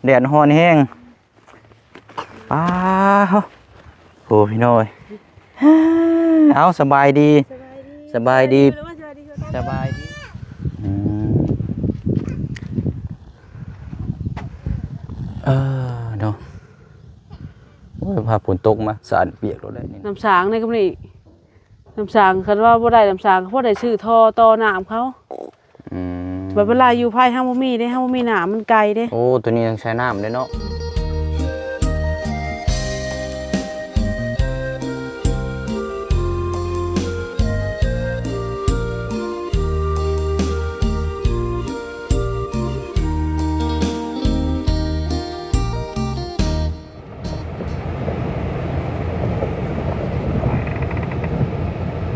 แดดฮ้อนแห้งป้าโหพี่น้อยเอาสบายดีสบายดีสบายดีเนาะโอ้ยพาฝนตกมาสารเปียกแล้วได้นี่น้ำสางในกำนี่น้ำสางคันว่าบ่ได้น้ำสางเพราะได้ซื้อท่อต่อน้ำเขาแบบเวลาอยู่ภายห้างบ่มีเด้ห้างบ่มีน้ำมันไกลเด้โอ้ตัวนี้ยังใช้น้ำได้เนาะ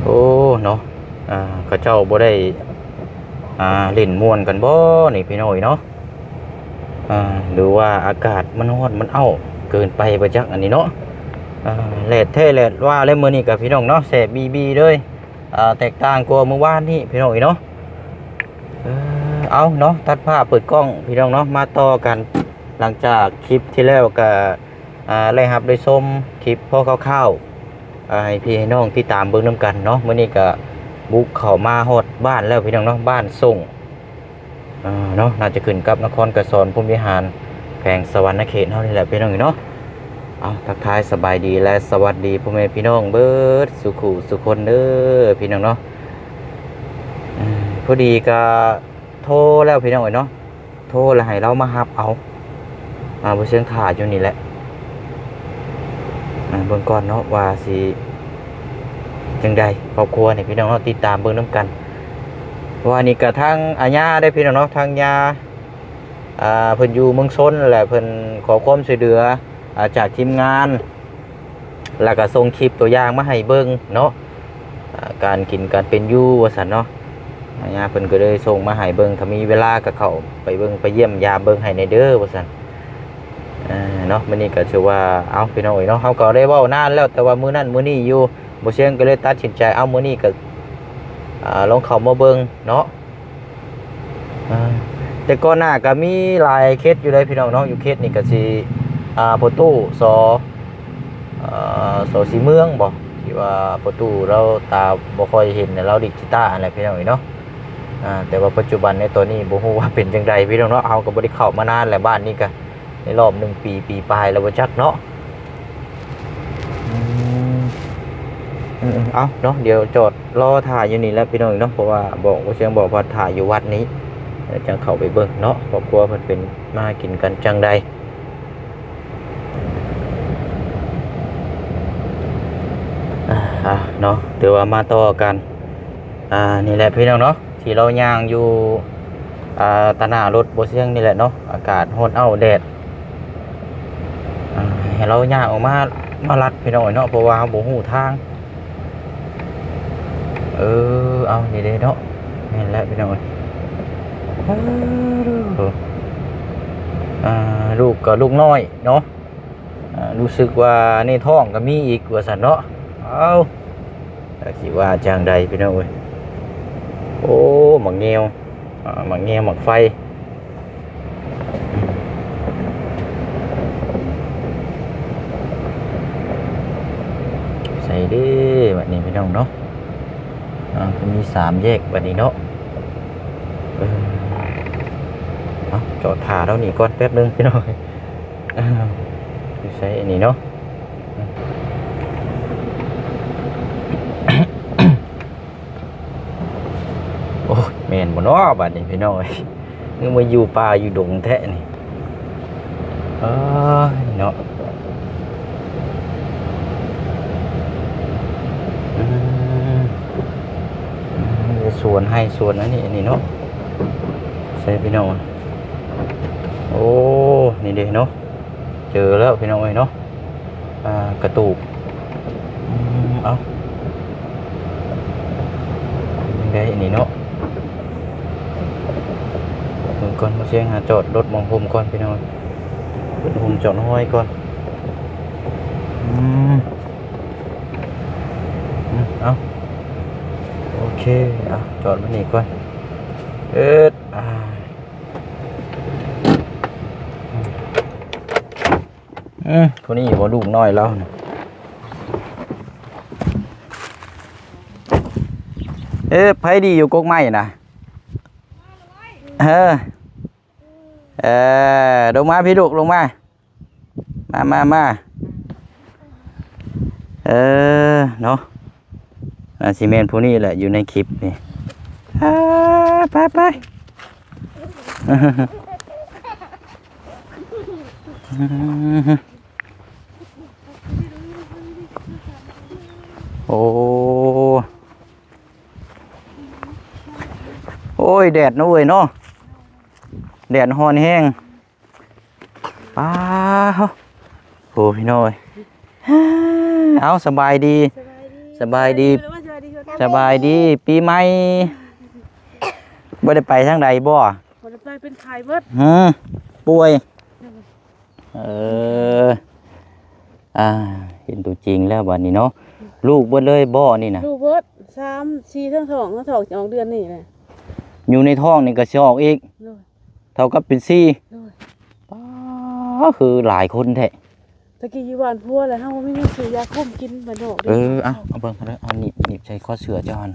โอ้เนาะเขาเจ้าบ่ได้เล่นม่วนกันบ่นี่พี่น้อยเนาะหรือว่าอากาศมันร้อนมันเกินไปบ่จักอันนี้เนาะแลดแท้แลดว่าแล้วมื้อนี้กับพี่น้องเนาะแสบบีเลยแตกต่างกว่าเมื่อวานนี่พี่น้อยเนาะเอาเนาะตัดภาพเปิดกล้องพี่น้องเนาะมาต่อกันหลังจากคลิปที่แล้วก็ได้รับได้ชมคลิปพอคร่าวๆให้พี่ให้น้องที่ตามเบิ่งนํกันเนาะมื้อนี้ก็บุกเข้ามาฮอดบ้านแล้วพี่น้องเนาะบ้านส่งเนาะน่าจะขึ้นกับนครกระสอนภูมิวิหารแขวงสวรรณเขตเฮานี่แหละพี่น้องเนาะเอาทักทายสบายดีและสวัสดีพ่อแม่พี่น้องเบิดสุขุสุคนเด้อพี่น้องเนาะพอดีก็โทรแล้วพี่น้องเนาะโทรแล้วให้เรามารับเอาบ่เชิงถ่าอยู่นี่แหละเบิ่งก่อนเนาะว่าสิจังใดครอบครัวนี่พี่น้องเนาะติดตามเบิ่งนํกันว่านี่ก็ทางอาญาได้พี่น้องเนาะทางยาเพิ่นอยู่เมืองชนแหละเพิ่นขอความช่วยเหลือจากทีมงานแล้วก็ส่งคลิปตัวอย่างมาให้เบิ่งเนาะการกินการเป็นอยู่ว่าซั่นเนาะอาญาเพิ่นก็เลยส่งมาให้เบิ่งถ้ามีเวลาก็เข้าไปเบิ่งไปเยี่ยมยามเบิ่งให้ในเด้อว่าซั่นเนาะมื้อนี้ก็ถือว่าเอาพี่น้องเนาะเฮาก็ได้เว้านานแล้วแต่ว่ามื้อนั้นมื้อนี้อยู่บ่เชียงก็เลยตัดสินใจเอามื้อนี้ก็ลองเข้ามาเบิ่งเนาะแต่ก่อนหน้าก็มีหลายเคสอยู่เลยพี่น้องเนาะอยู่เคสนี่ก็สิประตูสสีเมืองบ่ที่ว่าประตูเราตาบ่ค่อยเห็นเราดิจิตาอะไรพี่น้องเนาะแต่ว่าปัจจุบันในตัวนี้บ่ฮู้ว่าเป็นจังไดพี่น้องเนาะเอาก็บ่ได้เข้ามานานแล้วบ้านนี้ก็ในรอบ1 ปีปลายแล้วบ่จักเนาะเอาเนาะเดี๋ยวจอดรอถ่ายอยู่นี่แล้วพี่น้องเนาะเพราะว่าบอกว่าเชียงบอกว่าถ่ายอยู่วัดนี้จังเข้าไปเบิ่งเนาะครอบครัวเพิ่นเป็นมากินกันจังใดเนาะเดี๋ยวมาต่อกันนี่แหละพี่น้องเนาะที่เราย่างอยู่ตะหน้ารถบ่เชียงนี่แหละเนาะอากาศร้อนแดดให้เราย่างออกมาลัดพี่น้องเนาะเพราะว่าบ่ฮู้ทางเอานี่เด้เนาะนี่แหละพี่น้องลูกกับลูกน้อยเนาะรู้สึกว่าในท้องก็มีอีกว่าซั่นเนาะเอาแต่สิว่าจังใดพี่น้องเอ้ยโอ้หมักเงียวหมักไฟใส่ดิแบบนี้พี่น้องเนาะมี3 แยกแบบนี้เนาะจอดถ่าแล้วนี่ก่อนแป๊บนึงพี่น้องใส่อันนี้เนาะโอ้แม่นบ่เนาะบัดนี้พี่น้องนึกว่าอยู่ป่าอยู่ดงแท้นี่เนาะส่วนให้ส่วนอันนี้เนาะใส่พี่น้องโอ้นี่เด้เนาะเจอแล้วพี่น้องเนาะกระตูกเอาได้นี่เนาะก่อนมาเชียงหาจอดรถมองผมก่อนพี่น้องผมจอดห้อยก่อนเอาโอเคจอดมานี่ก่อน คนนี้บ่ลูกน้อยแล้วนะไผดีอยู่กกไม้นะลงมาพี่ลูกลงมามาเนาะซีเมนผู้นี้แหละอยู่ในคลิปนี่ไปโอ้ยแดดนะเว้ยเนาะแดดฮ้อนแห้งป้าโหพี่น้อยเอาสบายดีปีใหม่บ่ได้ไปทางใดบ่ได้ไปเป็นไข้เบิดป่วยเห็นตัวจริงแล้วบัดนี้เนาะลูกเบิดเลยบ่นี่นะลูกเบิด3 4ทั้งท้องจะออกเดือนนี้แหละอยู่ในท้องนี่ก็สิออกอีกเท่ากับเป็น4ป้าคือหลายคนแท้ตะกี้อยู่บ้านพัวแล้วเฮาบ่มีเงินซื้อยาคุมกินบัดดอกเอาเบิ่งกันเด้อเอานี่ใช้ข้อเสือเจ้าหั่น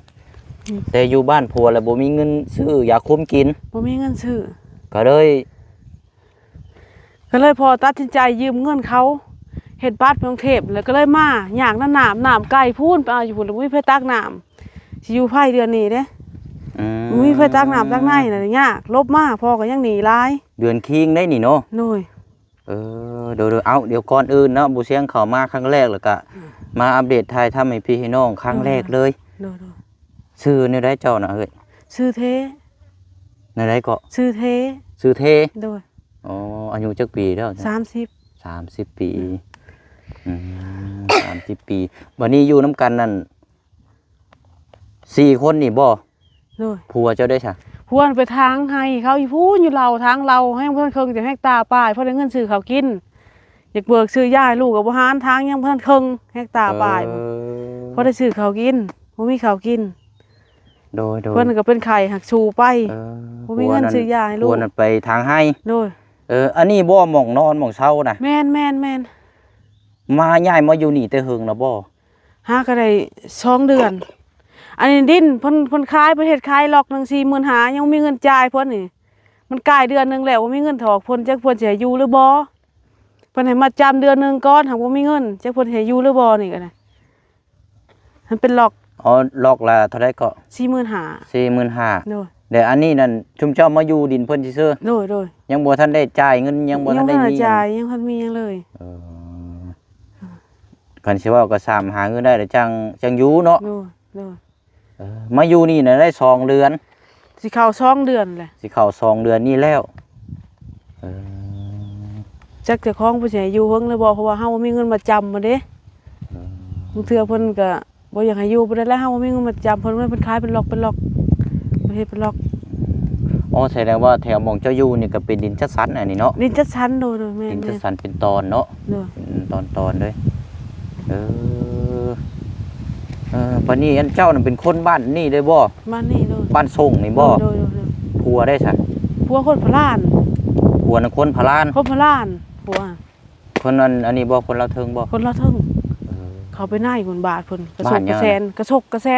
แต่อยู่บ้านพัวแล้วบ่มีเงินซื้อยาคุมกินบ่มีเงินซื้อก็เลยพอตัดสินใจยืมเงินเขาเฮ็ดบัตรกรุงเทพแล้วก็เลยมาอยากน้ำไก่พูนไปเอาอยู่พุ่นแล้วบ่มีไผตักน้ำสิอยู่ไผเดือนนี้เด้บ่มีไผตักน้ำตักในน่ะยากลบมาพ่อก็ยังหนีหลายเดือนคิงได้นี่เนาะโน้ยเดี๋ยวก่อนอื่นเนาะบุเสียงเข้ามาครั้งแรกแล้วก็มาอัปเดตไทยทำให้พี่ให้น้องครั้งแรกเลยชื่อในได้เจ้าน่ะเฮ้ยชื่อเทในได้ก็ชื่อเทโดยอายุจักปีแล้ว30 ปี30 ปีวันนี้อยู่น้ำกันนั่น4 คนนี่บ่โดยผัวเจ้าได้ซะพวนไปทางให้เขาอีพูนอยู่เราทางเราให้เพื่อนเคิงจะให้ตาป้ายเพราะได้เงินซื้อเขากินอยากเบิกซื้อย่าลูกกับบ่หารทางยังเพื่อนเคิงให้ตาป้ายเพราะได้ซื้อเขากินบ่มีเขากินโดยเพื่อนก็เป็นไข่หักชูไปบ่มีเงินซื้อย่าให้ลูกพวนไปทางให้โดยอันนี้บ่หม่องนอนหม่องเช่าน่ะแม่นมาย้ายมาอยู่นี่แต่เฮิงแล้วบ่หาก็ได้2 เดือนอันนี้ดินเพิ่นขายประเทศขายล็อกนึง45,000ยังมีเงินจ่ายเพิ่นนี่มันกลายเดือนนึงแล้วบ่มีเงินถอกเพิ่นจักเพิ่นสิให้อยู่หรือบ่เพิ่นให้มาจำเดือนนึงก่อนหากบ่มีเงินจักเพิ่นให้อยู่หรือบ่นี่ก็ได้มันเป็นล็อกล็อกละเท่าใดก็45,000โดยเดี๋ยวอันนี้นั่นชุมเจ้ามาอยู่ดินเพิ่นซื่อโดยยังบ่ทันได้จ่ายเงินยังบ่ทันได้มีจ่ายยังทันมียังเลยคันสิว่าก็หาเงินได้แล้วจังอยู่เนาะโดยมาอยู่นี่น่ะได้2 เดือนสิเข้า2 เดือนแหละสิเข้า2 เดือนนี่แล้วจักเจ้าของบ่สิให้อยู่เฮิงเลยบ่เพราะว่าเฮาบ่มีเงินมาจำมาเด้บางเทื่อเพิ่นก็บ่อยากให้อยู่บ่ได้แล้วเฮาบ่มีเงินมาจำเพิ่นขายเป็นล็อกประเภทเป็นล็อกแสดงว่าแถวหม่องเจ้าอยู่นี่ก็เป็นดินจัดสรรอันนี้เนาะดินจัดสรรโดยแม่ดินจัดสรรเป็นตอนเนาะเป็นตอนเลยปานนี้อันเจ้าน่ะเป็นคนบ้านนี่ได้บ่บ้านนี่โดยบ้านส่งนี่บ่ผัวได้ซะผัวคนพะล้านผัวน่ะคนพะล้านคนพะล้านผัวคนอันนี้บ่คนลาวเทิงบ่คนลาวเทิงเขาไปไหนคนบาทเพิ่นกระซกกระแซ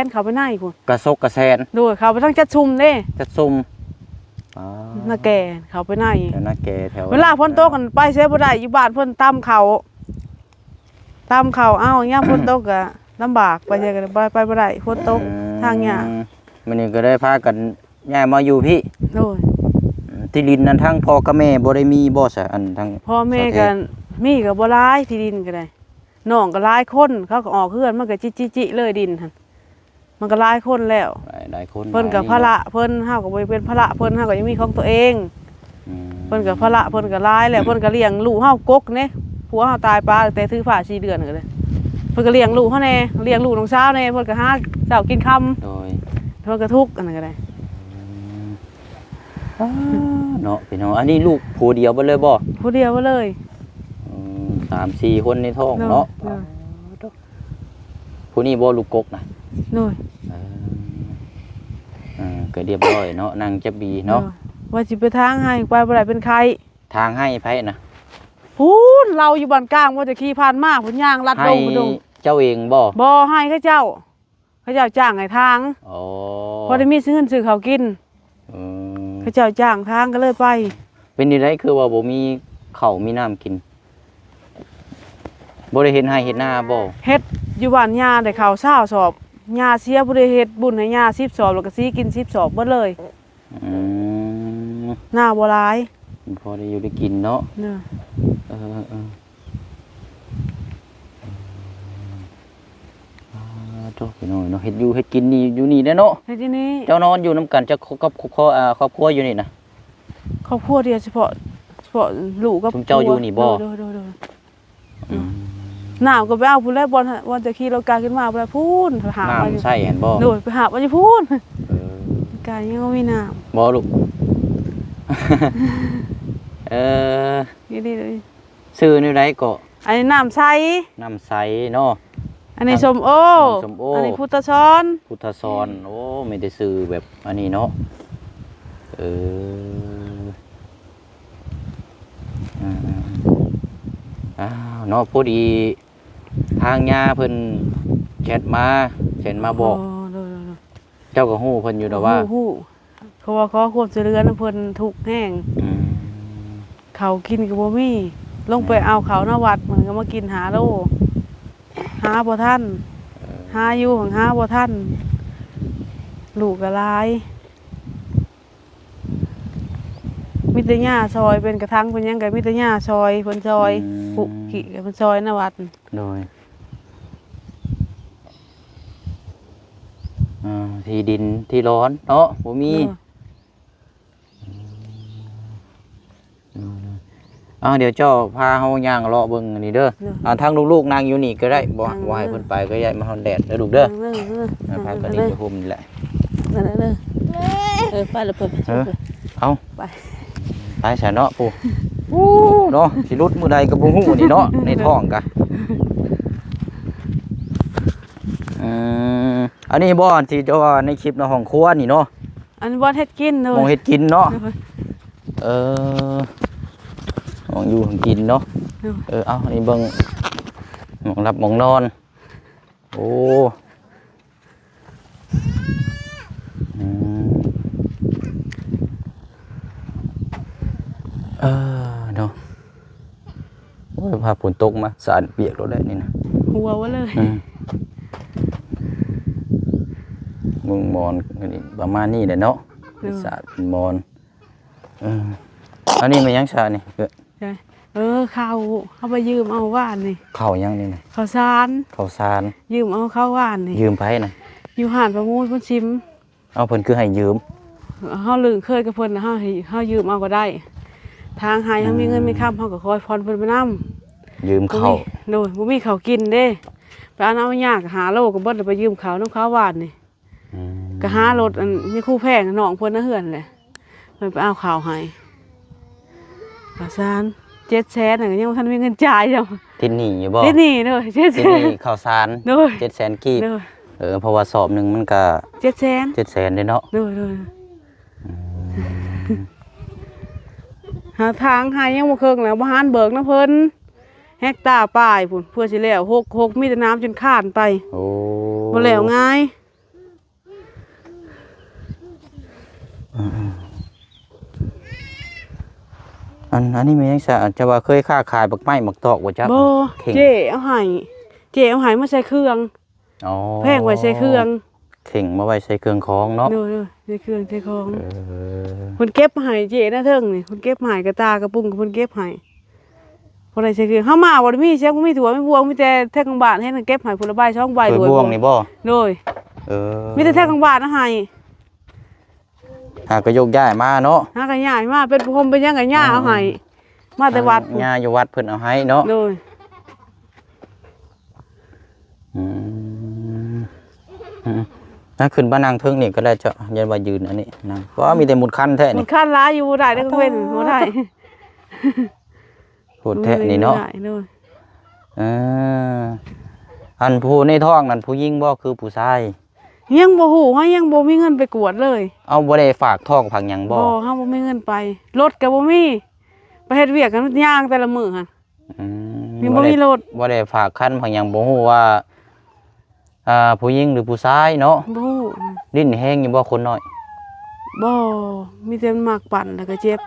นเขาไปไหนพุ่นกระซกกระแซนโดยเขาไปทั้งจัดซุ่มเด้จัดซุ่มน้าแก่เขาไปไหนน้าแก่แถวเวลาฝนตกกันไปเสียบ่ได้อยู่บ้านเพิ่นตำเขาเอ้ายามฝนตกก็ลำบากไปจังไปบ่ได้ฝนตกทางยากมื้อนี้ก็ได้พากันย้ายมาอยู่พี่โดยที่ดินนั้นทั้งพ่อกับแม่บ่ได้มีบ่ซะอันทั้งพ่อแม่ก็มีก็บ่หลายที่ดินก็ได้น้องก็หลายคนเขาก็ออกเฮือนมันก็จิเลยดินหั่นมันก็หลายคนแล้วหลายคนเพิ่นก็ภาระเพิ่นเฮาก็บ่เป็นภาระเพิ่นเฮาก็ยังมีของตัวเองเพิ่นก็ภาระเพิ่นก็หลายแล้วเพิ่นก็เลี้ยงลูกเฮากกเด้ผัวเฮาตายปาแต่ถือผ้า4 เดือนก็เลยเพิ่นก็เลี้ยงลูกเฮาแน่เลี้ยงลูกน้องสาวแน่เพิ่นก็หาเช้ากินค่ำโดยเพิ่นก็ทุกข์อันนั้นก็ได้เนาะพี่น้องอันนี้ลูกผู้เดียวบ่เลยบ่ผู้เดียวบ่เลย3-4 คนในท้องเนาะผู้นี้บ่ลูกกกนะโน้ยก็เรียบร้อยเนาะนางจะบีเนาะว่าสิไปทางให้ไปบ่ได้เป็นใครทางให้ไผนะพ พูนเราอยู่บ้านกลางว่าจะขี่ผ่านมาพุ่นย่างลัด ให้ ดงพุ่นดง เจ้าเองบ่ บ่ให้เขาเจ้าจ้างให้ทาง อ๋อ พอได้มีซื้อเงินซื้อข้าวกิน อืม เขาเจ้าจ้างทางก็เลยไป เป็นนี่ได้คือว่าบ่มีข้าวมีน้ำกินบ่ได้เฮ็ดให้เฮ็ดนาบ่ เฮ็ดอยู่บ้านย่าได้ข้าว20 สอบย่าเสียบ่ได้เฮ็ดบุญให้ย่า10 สอบแล้วก็สิกิน10 สอบเบิดเลย อืม หน้าบ่หลาย พอได้อยู่ได้กินเนาะ เด้อ เออโตพี่น้องเนาะเฮ็ดอยู่เฮ็ดกินนี่อยู่นี่แน่เนาะ เฮ็ดที่นี้ เจ้านอนอยู่นํกันจะครอบครัวอยู่นี่นะ ครอบครัวเดียวเฉพาะลูกกับ ซุมเจ้าอยู่นี่บ่ เด้อน้ำก็ไปเอาพุ่นแล้วบ่จะขี่รถกาขึ้นมาบ่ได้พูนหามาอยู่ น้ำใส่เห็นบ่ โดดไปหาบ่อยู่พูน เออก ายยังบ่มีน้ำ บ่ลูก เออ นี่เลย ซื้อนี่ได้ก็ อันนี้น้ำใส น้ำใสเนาะ อันนี้ส้มโอ ส้มโอ อันนี้พุทธชร พุทธสอนโอ้ไม่ได้ซื้อแบบอันนี้เนาะเอออ้าวเนาะพอดีทางย่าเพิ่นแชทมาบอก เด้อ เจ้าก็ฮู้เพิ่นอยู่ดอกว่า ฮู้เพราะว่าขอความช่วยเหลือนำเพิ่นทุกข์แห้ง อืม เขาวกินก็บ่มีลงไปเอาเขาวหน้าวัดมันก็มากินหาโลหาบ่ทันหาอยู่ของหาบ่ทันลูกก็หลายมีแต่หญ้าซอยเป็นกระถางเป็นหยังก็มีแต่หญ้าซอยเพิ่นซอยปุกกิเพิ่นซอยหน้าวัด โดยที่ดินที่ร้อนเนาะบ่มีเดี๋ยวเจ้าพาเฮาย่างเลาะเบิ่งอันนี้เด้อทางลูกๆนางอยู่นี่ก็ได้บ่ให้เพิ่นไปก็ย้ายมาฮ้อนแดดเด้อลูกเด้อพากันนี่จะห่มนี่แหละ ไปแล้วเพิ่น เอา ไป ไปซะเนาะปู่เนาะสิรุดมื้อใดก็บ่ฮู้นี่เนาะในท้องกะอันนี้บ่ที่เจ้าว่าในคลิปในห้องครัวนี่เนาะ อันบ่เฮ็ดกินเด้อ มองเฮ็ดกินเนาะมองอยู่ของกินเนาะเอาอันนี้เบิ่งมองรับมองนอนโอ้เนาะโอ้ยพาฝนตกมาสารเปียกรถได้นี่นะ หัววะเลย มึงมอนนี่ประมาณนี้แหละเนาะสารเป็นมอนอันนี้มันยังชานี่ข้าวเขาไปยืมเอาว่านนี่ ข้าวยังนี่นะ ข้าวสาร ข้าวสาร ยืมเอาข้าวว่านนี่ ยืมไผนะ อยู่หาดประมูลเพิ่นชิม เอาเพิ่นคือให้ยืม เฮาลืมเคยกับเพิ่นน่ะเฮายืมเอาก็ได้ ทางหายเฮามีเงินมีค่ำเฮาก็คอยพรเพิ่นไปนำ ยืมข้าว โดยบ่มีข้าวกินเด้ไปเอาน้ำยากหาโลก็เบิดไปยืมข้าวน้ำข้าวหวานนี่ก็หารถอันมีคู่แพงน้องเพิ่นน่ะเฮือนแหละเพิ่นไปเอาข้าวให้ข้าวสาร700,000น่ะยังบ่ทันมีเงินจ่ายจัง ติดหนี้อยู่บ่ ที่นี่เด้อ ติดหนี้ข้าวสาร เด้อ 700,000กีบ เด้อ เพราะว่าสอบหนึงมันก็ 700,000 700,000เด้เนาะ เด้อหาทางหายังบ่เคิงแล้วบ่หานเบิกนำเพิ่นเฮกตาร์ป้ายพุ่นเพื่อสิแล้ว6มีแต่น้ำจนข้านไป โอ้ บ่แล้วง่าย อันนี้มันยังจะว่าเคยค้าขายบักไม้บักตอกบ่จ๊ะ บ่เจ๊เอาให้มาใส่เครื่อง อ๋อ แพงไว้ใส่เครื่อง เข่งมาไว้ใส่เครื่องของเนาะ เด้อใส่เครื่องใส่ของเพิ่นเก็บมาให้เจ๊นะเทิงนี่เพิ่นเก็บมาให้กระตากระปุ้งเพิ่นเก็บให้บ่ได้ใส่เครื่องเฮามาบ่ได้มีเสียบ่มีถั่วมีบวงมีแต่แท่งบาทให้เก็บให้พุ่นละใบ2ใบ ถ้วยบวงนี่บ่ โดย เออ มีแต่แท่งบาทนะให้ หากก็ยกย้ายมาเนาะ หาก็ย้ายมาเป็นพรมเป็นหยังก็ย่าเอาให้มาแต่วัด ย่าอยู่วัดเพิ่นเอาให้เนาะ โดย ถ้าขึ้นบ้านนางเทิงนี่ก็ได้จะยันว่ายืนอันนี้นางเพราะว่ามีแต่หมุดคันแท้ มั นี่ นคันหลายอยู่บ่ได้เด้อก็เว้นบ่ได้ โหดแท้นี่เนาะ โดย อันผู้ในท้องนั่นผู้หญิงบ่คือผู้ชาย ยังบ่ฮู้เฮายังบ่มีเงินไปกวดเลย เอาบ่ได้ฝากท้องผักหยังบ่ เฮาบ่มีเงินไปรถก็บ่มีไปเฮ็ดเวียกกันย่างแต่ละมื้อหั่น ยังบ่มีรถ บ่ได้ฝากคันเพิ่นยังบ่ฮู้ว่าผู้หญิงหรือผู้ชายเนาะ บ่ฮู้ ดิ้นแห้งอยู่บ่คนน้อย บ่มีแต่มันมักปั่นแล้วก็เจ็บ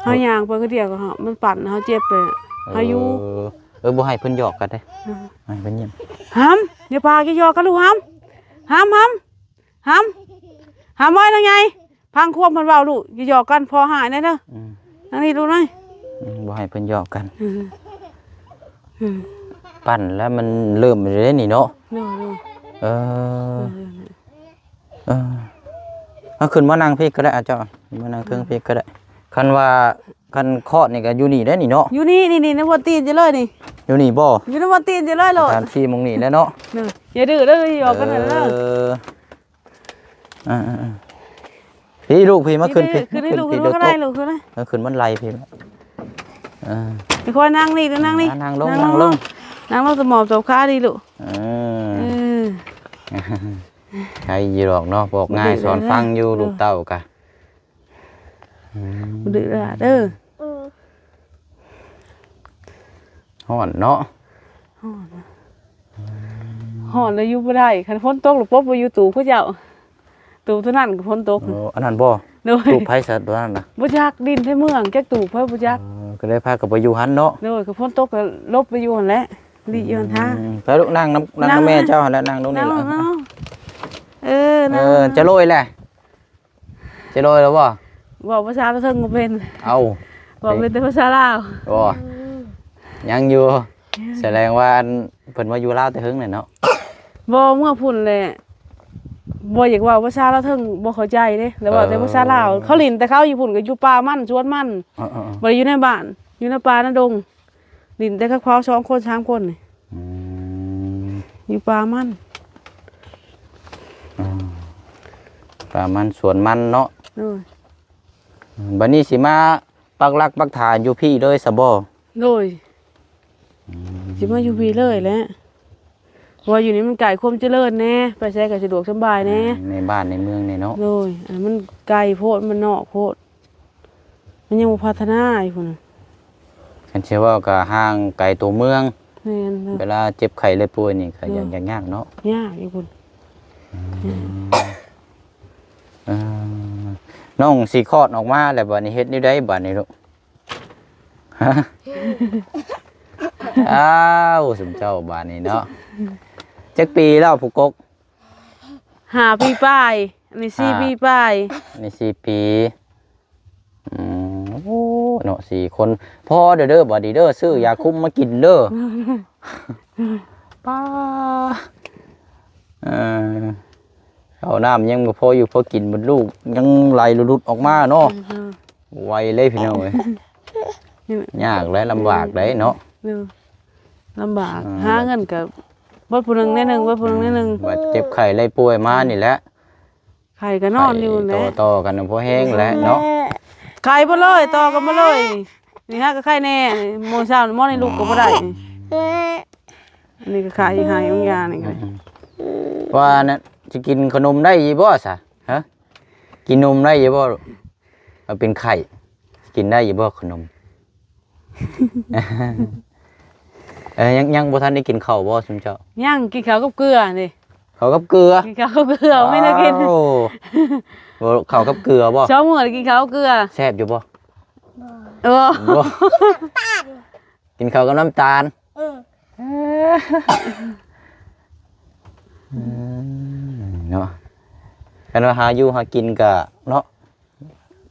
เฮาย่างไปก็เดียวก็มันปั่นเฮาเจ็บเลยเฮาอยู่ บ่ให้เพิ่นหยอกกันเด้ให้เพิ่นยิ้ม ห้ามอย่าพากี่ยอกันลูกห้ามห้ามห้ามห้ามห้ามไว้ทางไงพังควบมันเบาลูกอย่าหยอกกันพอหายได้เด้อนั่นนี่ดูหน่อย บ่ให้เพิ่นหยอกกันปั่นแล้วมันเริ่มเลยนี่เนาะเอาขึ้นมานั่งพี่ก็ได้อาจารย์มานั่งเครื่องพี่ก็ได้คันว่าคันคลอดนี่ก็อยู่นี่ได้นี่เนาะ อยู่นี่นี่ในหัวตีนจะเลยนี่ อยู่นี่บ่ อยู่ในหัวตีนจะเลยโลด ตามที่มงนี่แล้วเนาะ อย่าดื้อเด้อหยอกกันนั่นเด้อพี่ลูกพี่มาขึ้นพี่ ขึ้นให้ลูกขึ้นมาก็ได้ลูกขึ้นเลย ขึ้นมันไหลพี่ไปคอยนั่งนี่ดูนั่งนี่ นั่งลงนั่งลง นั่งลงสมอบสมขาดีลูกใช่ยีหรอกเนาะบอกง่ายสอนฟังอยู่ลูกเต้ากะดื้อเด้อห่อนเนาะห่อนเลยอยู่บ่ได้คันฝนตกหรือป๊บบ่อยู่ตู่ผู้เจ้าตู่เท่านั้นก็ฝนตกอันนั้นบ่ตู่ไผซะตัวนั้นน่ะบ่จักดินให้เมืองจักตู่ไผบ่จักก็ได้พากับไปอยู่หันเนาะโดยก็ฝนตกก็ลบไปอยู่หั่นแหละดิอยู่หั่นท่าไปลูกนั่งน้ำแม่เจ้าหั่นแล้วนั่งตรงนี้ล่ะจะโรยแหละจะโรยแล้วบ่บอกภาษาละเทิงบ่เป็นเอาบอกเป็นแต่ภาษาลาวบ่ยังอยู่แสดงว่าเพิ่นมาอยู่ลาวแต่หึงน่ะเนาะบ่เมื่อพุ่นแหละบ่อยากว่าภาษาละเทิงบ่เข้าใจเด้แล้วว่าแต่ภาษาลาวเขาลิ้นแต่เขาอยู่พุ่นก็อยู่ป่ามันสวนมันบ่ได้อยู่ในบ้านอยู่ในป่าในดงลิ้นแต่เขา2คน3คนนี่อยู่ป่ามันป่ามันสวนมันเนาะบัดนี้สิมาปักหลักปักฐานอยู่พี่เลยซะบ่โดยสิมาอยู่พี่เลยแหละว่าอยู่นี่มันไกลความเจริญแน่ไปใช้ก็สะดวกสบายแน่ในบ้านในเมืองนี่เนาะโดยมันไกลโพดมันนอกโพดมันยังบ่พัฒนาอีกพุ่นคันเชื่อว่าก็ห่างไกลตัวเมืองเวลาเจ็บไข้เลยป่วยนี่ก็ยากเนาะยากอีกพุ่นน้องสิคลอดออกมาแล้วบัดนี้เฮ็ดนี่ได้บัดนี้ลูกฮะอ้าวสมเจ้าบัดนี้เนาะจักปีแล้วผู้กก5 ปีป้ายอันนี้4 ปีป้ายอันนี้4 ปีโอ้เนาะ4 คนพ่อเด้อบัดนี้เด้อซื้อยาคุมมากินเด้อป้าเอาน้ำยังบ่พออยู่พอกินบนลูกยังไหลหลุดออกมาเนาะไวเลยพี่น้องเอ้ยยากและลำบากได้เนาะลำบากหาเงินกับบ่ผู้นึงแน่นึงบ่ผู้นึงแน่นึงว่าเจ็บไข้เลยป่วยมานี่แหละไข้ก็นอนอยู่แหละต่อกันพอแห้งแล้วเนาะไข้บ่เลยต่อกันบ่เลยนี่ฮะก็ไข้แน่มื้อเช้ามื้อนี้ลูกก็บ่ได้อันนี้ก็ไข้หายองยานี่ไงว่านั่นจะกินขนมได้ยี่บ่ซะฮะกินนมได้ยี่บ่เป็นไข่กินได้ยี่บ่ขนมยังบ่ทันได้กินข้าวบ่ซุมเจ้ายังกินข้าวกับเกลือนี่ข้าวกับเกลือกินข้าวกับเกลือไม่ได้กินบ่ข้าวกับเกลือบ่เช้ามื้อกินข้าวกับเกลือแซ่บอยู่บ่บ่กินข้าวกับน้ำตาลเนาะกันว่าหาอยู่หากินกะเนาะ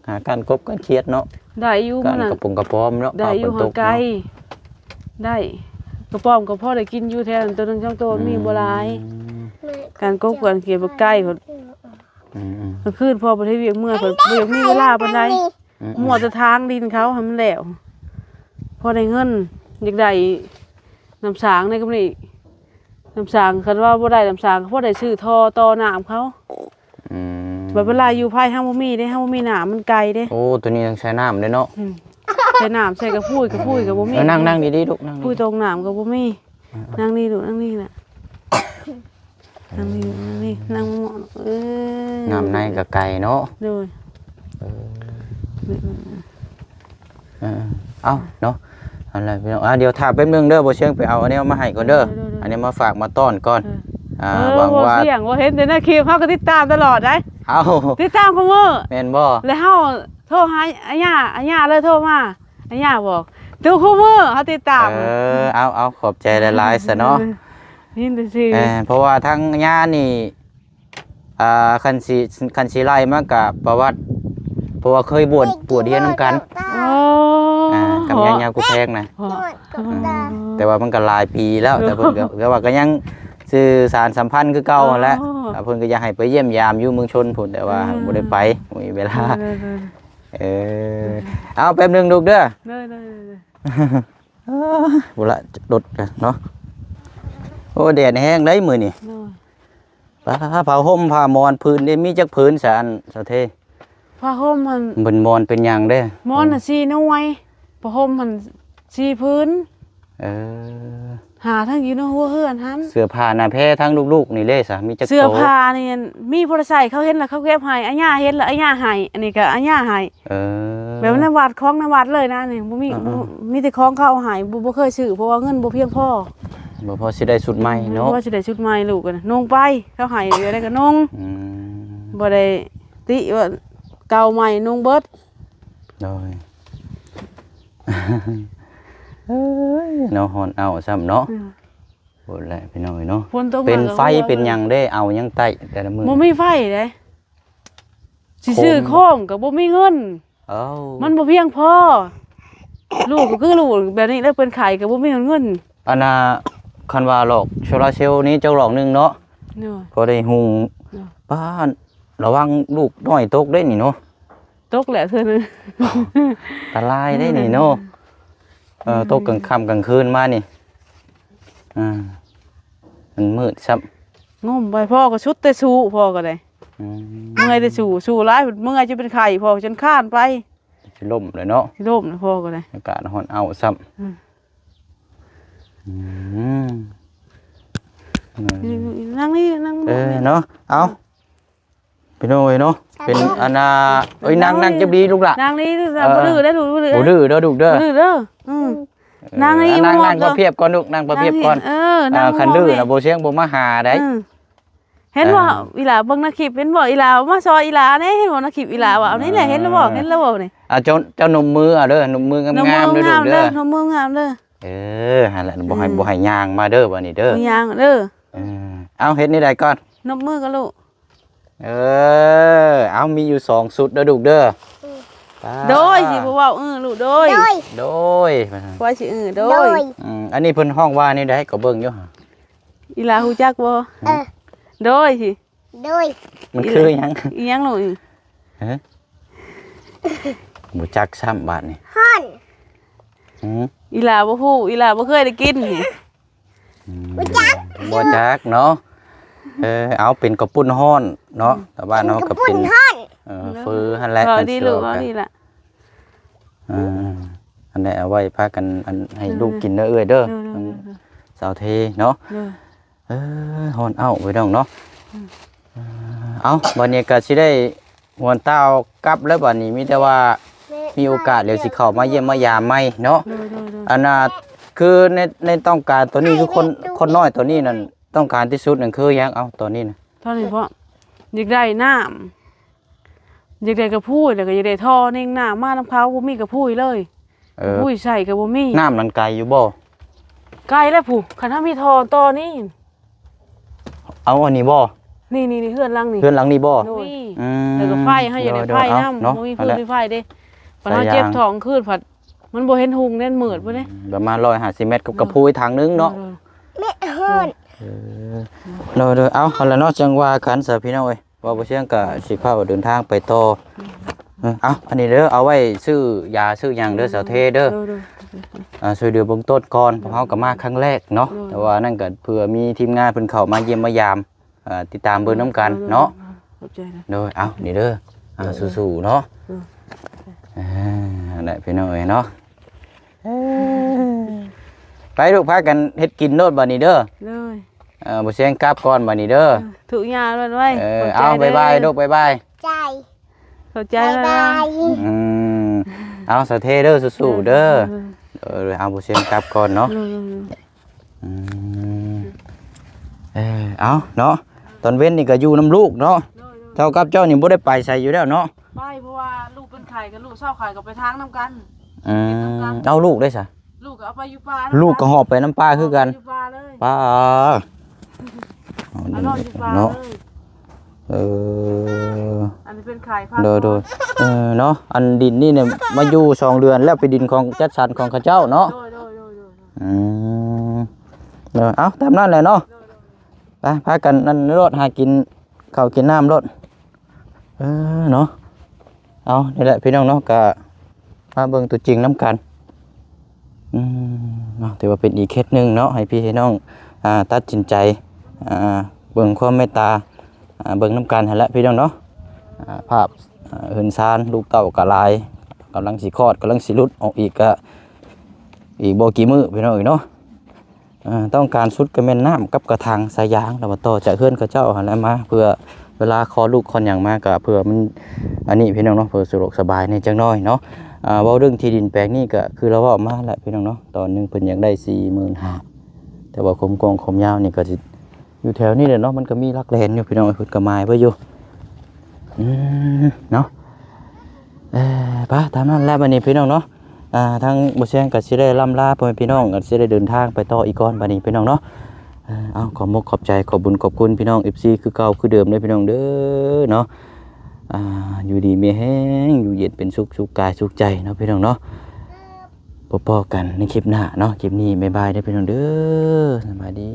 หาการกบกันเครียดเนาะได้อยู่มันกระปุงกระพร้อมเนาะได้อยู่หาไกลได้กระป๋อมกระเพาะได้กินอยู่แทนตัวนึงช่างตัวมีบ่หลายการกบกันเกี่ยวกับไก่เพิ่นก็คืนพอบ่ได้เวียกเมื่อเพิ่นบ่อยากมีเวลาปานใดมั่วแต่ทางดินเขาให้มันแล้วพอได้เงินอยากได้น้ำสางในกำนี้น้ำสางคันว่าบ่ได้น้ำสางเพราะได้ซื้อท่อต่อน้ำเขาแบบเวลาอยู่ภายห้างบ่มีเด้ห้างบ่มีน้ำมันไกลเด้โอ้ตัวนี้ต้องใช้น้ำเด้เนาะใช้น้ำใช้กระพุ้ยกับบ่มีนั่งดีๆลูกนั่งพุ้ยตรงน้ำกับบ่มีนั่งนี่ลูกนั่งนี่แหละนั่งนี่นั่งหมอนน้ำในกับไก่เนาะโดยเอาเนาะ อะไรพี่น้องเดี๋ยวถามแป๊บนึงเด้อบ่เชียงไปเอาอันนี้มาให้ก่อนเด้ออันนี้มาฝากมาต้อนก่อนหวังว่าเสียงว่าเห็นแต่ในคลิปเฮาก็ติดตามตลอดได้ เอา ติดตามคุมื้อ แม่นบ่ แล้วเฮาโทรหาอาญาเลยโทรมาอาญาบอกดูคุมื้อเฮาติดตามเอาขอบใจหลายๆซะเนาะ นี่ดูสิ เพราะว่าทั้งญานี่คันสิไล่มากับประวัติเพราะว่าเคยบวชเรียนนำกันกับยากูแพงนะแต่ว่ามันก็หลายปีแล้วแต่เพิ่นก็ว่าก็ยังสื่อสารสัมพันธ์คือเก่าแหละเพิ่นก็อยากให้ไปเยี่ยมยามอยู่เมืองชนพุ่นแต่ว่าบ่ได้ไปมีเวลาเอาแป๊บนึงลูกเด้อบุละดดกันเนาะโอ้แดดแห้งได้มื้อนี่ผ้าห่มผ้ามอนพื้นนี่มีจักพื้นสารสะเทผ้าห่มมันเบิ่นมอนเป็นหยังเด้มอนน่ะ4หน่วยผ้าห่มมัน4พื้นหาทั้งอยู่ในหัวเฮือนหันเสื้อผ้าหน้าแพรทั้งลูกๆนี่เลยซะมีจักโตเสื้อผ้านี่มีผู้ใส่เขาเห็นแล้วเขาเก็บให้อาญาเห็นแล้วอาญาให้อันนี้ก็อาญาให้แบบในวัดของในวัดเลยนะนี่บ่มีแต่ของเขาเอาให้บ่เคยซื้อเพราะว่าเงินบ่เพียงพอบ่พอสิได้ชุดใหม่เนาะบ่สิได้ชุดใหม่ลูกกันนุ่งไปเขาให้อะไรก็นุ่งบ่ได้ติว่าเก่าใหม่นุ่งเบิดโดยเนาะฮอนเอาซ้ำเนาะโหดแหละพี่น้อยเนาะเป็นไฟเป็นหยังได้เอายังไต้แต่ละมื้อบ่มีไฟเด้สิซื้อโคมก็บ่มีเงินมันบ่เพียงพอลูกก็คือลูกแบบนี้แล้วเป็นไข้ก็บ่มีเงินอันน่ะคันว่าหลอกโซลาร์เซลล์นี้เจ้าหลอกนึงเนาะพอได้หุงบ้านระวังลูกน้อยตกได้นี่เนาะตกแหละเธอนึงตะลายได้นี่เนาะตกกลางค่ำกลางคืนมานี่มันมืดซับงมไปพ่อก็ชุดแต่สู้พ่อก็ได้เมื่อยแต่สู้ร้ายเมื่อยจะเป็นไข่พ่อจนข้านไปจะล่มเลยเนาะล่มนะพ่อก็ได้อากาศร้อนเอาซับนั่งนี่นั่งเนาะเอาพี่น้อยเนาะเป็นอันนั่งจะดีลูกละนั่งนี่บ่ดื้อได้ลูกบ่ดื้อเด้อลูกเด้อบ่ดื้อเด้อนั่งนี่นั่งประเภทก่อนลูกนั่งประเภทก่อนคันดื้อน่ะบ่เสียงบ่มาหาได้เห็นบ่อีหลาเบิ่งในคลิปเห็นบ่อีหลามาซอยอีหลาแน่เห็นบ่ในคลิปอีหลาว่าเอานี่แหละเห็นแล้วบ่นี่เจ้านมมือเด้อนมมืองามๆเด้อลูกเด้อนมมืองามเด้อหั่นแหละบ่ให้ย่างมาเด้อบัดนี้เด้อย่างเด้อเอาเฮ็ดนี่ได้ก่อนนมมือกันลูกเอามีอยู่2ชุดเด้อลูกเด้อโดยสิบ่เว้าลูกโดยว่าสิโดยอันนี้เพิ่นห้องว่านี่ได้ก็เบิ่งอยู่อีหลาฮู้จักบ่โดยสิโดยมันคือหยังอีหยังลูกบ่จักซ้ำบาดนี่ฮ้อนอีหลาบ่ฮู้อีหลาบ่เคยได้กินนี่บ่จักเนาะเอาเป็นกระปุ้นฮ้อนเนาะแต่บ้านเฮาก็เป็นฟือหั่นแหละดีลูกดีล่ะอันนี้เอาไว้พากันให้ลูกกินเด้อเด้อสาวเทเนาะฮ้อนเอาไว้ดองเนาะเอาบัดนี้ก็สิได้หวนเต้ากลับแล้วบัดนี้มีแต่ว่ามีโอกาสเดี๋ยวสิเข้ามาเยี่ยมมายามใหม่เนาะอันน่ะคือในต้องการตัวนี้คือคนน้อยตัวนี้นั่นต้องการที่สุดนั่นคือยังเอาตัวนี้นะเท่านี้เพราะอยากได้น้ำอยากได้กระพุ้ยแล้วก็อยากได้ท่อเน่งน้ำมาน้ำเขาบ่มีกระพุ้ยเลยกระพุ้ยใส่กับบ่มีน้ำมันไกลอยู่บ่ไกลแล้วผู้คันถ้ามีท่อต่อนี่เอาอันนี้บ่นี่เฮือนหลังนี่เฮือนหลังนี้บ่แล้วก็ไฟให้อยากได้ไฟน้ำบ่มีพื้นมีไฟเด้พอเฮาเจ็บท้องคืนผัดมันบ่เห็นหุงเน่นมืดบ่เด้ประมาณ150เมตรกับกระพุ้ยทางนึงเนาะแม่ฮ้อนเอาแล้วเนาะจังว่าขันซะพี่น้องเอ้ยว่าบ่เชียงก็สิพาเดินทางไปต่อเอาอันนี้เด้อเอาไว้ซื้อยาซื้อหยังเด้อสาวเทเด้อช่วยเหลือเบื้องต้นก่อนเพราะเฮาก็มาครั้งแรกเนาะแต่ว่านั่นก็เผื่อมีทีมงานเพิ่นเข้ามาเยี่ยมมายามติดตามเบิ่งนำกันเนาะโดยเอานี่เด้อสู้ๆเนาะได้พี่น้องเอ้ยเนาะไปลูกพากันเฮ็ดกินโนดบัดนี้เด้อบ่เสียงกลับก่อนบัดนี้เด้อถูกยาแล้วไว้เอาบ๊ายบายลูกบ๊ายบายใจเข้าใจแล้วเอาสะเทเด้อสู้ๆเด้อ เอาบ่เสียงกลับก่อนเนาะ โดย อืมเอาเนาะตอนเว้นนี่ก็อยู่น้ำลูกเนาะเท่ากับเจ้านี่บ่ได้ไปใส่อยู่แล้วเนาะ ไปเพราะว่าลูกเป็นไข่กับลูกเศร้าไข่กับไปทางน้ำกัน เอาลูกได้ซะ ลูกก็เอาไปอยู่ป่า ลูกก็หอบไปน้ำปลาคือกัน อยู่ป่าเลย ป้า เอานอนอยู่ป่า เนาะ เลย เออ อันนี้เป็นไข่พั โดยเนาะอันดินนี่เนี่ยมาอยู่2 เดือนแล้วไปดินของจัดสรรของเขาเจ้าเนาะ โดย อืมเอาตามนั้นแหละเนาะไปพากันนั่นรถหากินข้าวกินน้ำรถเนาะเอานี่แหละพี่น้องเนาะก็มาเบิ่งตัวจริงน้ำกันเนาะถือว่าเป็นอีกเคสหนึ่งเนาะให้พี่ให้น้องตัดสินใจเบิ่งความเมตตาเบิ่งน้ำกันหั่นแหละพี่น้องเนาะภาพเหินซานลูกเต้ากะลายกำลังสิคลอดกำลังสิรุดออกอีกก็อีกบ่กี่มื้อพี่น้องเนาะต้องการสุดกระแม่นน้ำกับกระถางสายยางแล้วมาต่อจากเฮือนเขาเจ้าหั่นแหละมาเพื่อเวลาคลอดลูกคลอดหยังมาก็เพื่อมันอันนี้พี่น้องเนาะเพื่อสะดวกสบายในจังน้อยเนาะเว้าเรื่องที่ดินแปลงนี้ก็คือเราเว้ามาแหละพี่น้องเนาะตอนนึงเพิ่นอยากได้45,000แต่ว่าคมกองคมยาวนี่ก็สิอยู่แถวนี้แหละเนาะมันก็มีรักแลนอยู่พี่น้องเพิ่นก็หมายไว้อยู่เนาะไปตามนั้นแหละบัดนี้พี่น้องเนาะทางบ่แซงก็สิได้ล่ำลาพ่อแม่พี่น้องก็สิได้เดินทางไปต่ออีกก่อนบัดนี้พี่น้องเนาะเอาขอมกขอบใจขอบบุญขอบคุณพี่น้อง FC คือเก่าคือเดิมเด้อพี่น้องเด้อเนาะอยู่ดีมีแฮงอยู่เย็นเป็นสุขสุขกายสุขใจเนาะพี่น้องเนาะพบกันในคลิปหน้าเนาะคลิปนี้บ๊ายบายเด้อพี่น้องเด้อสวัสดี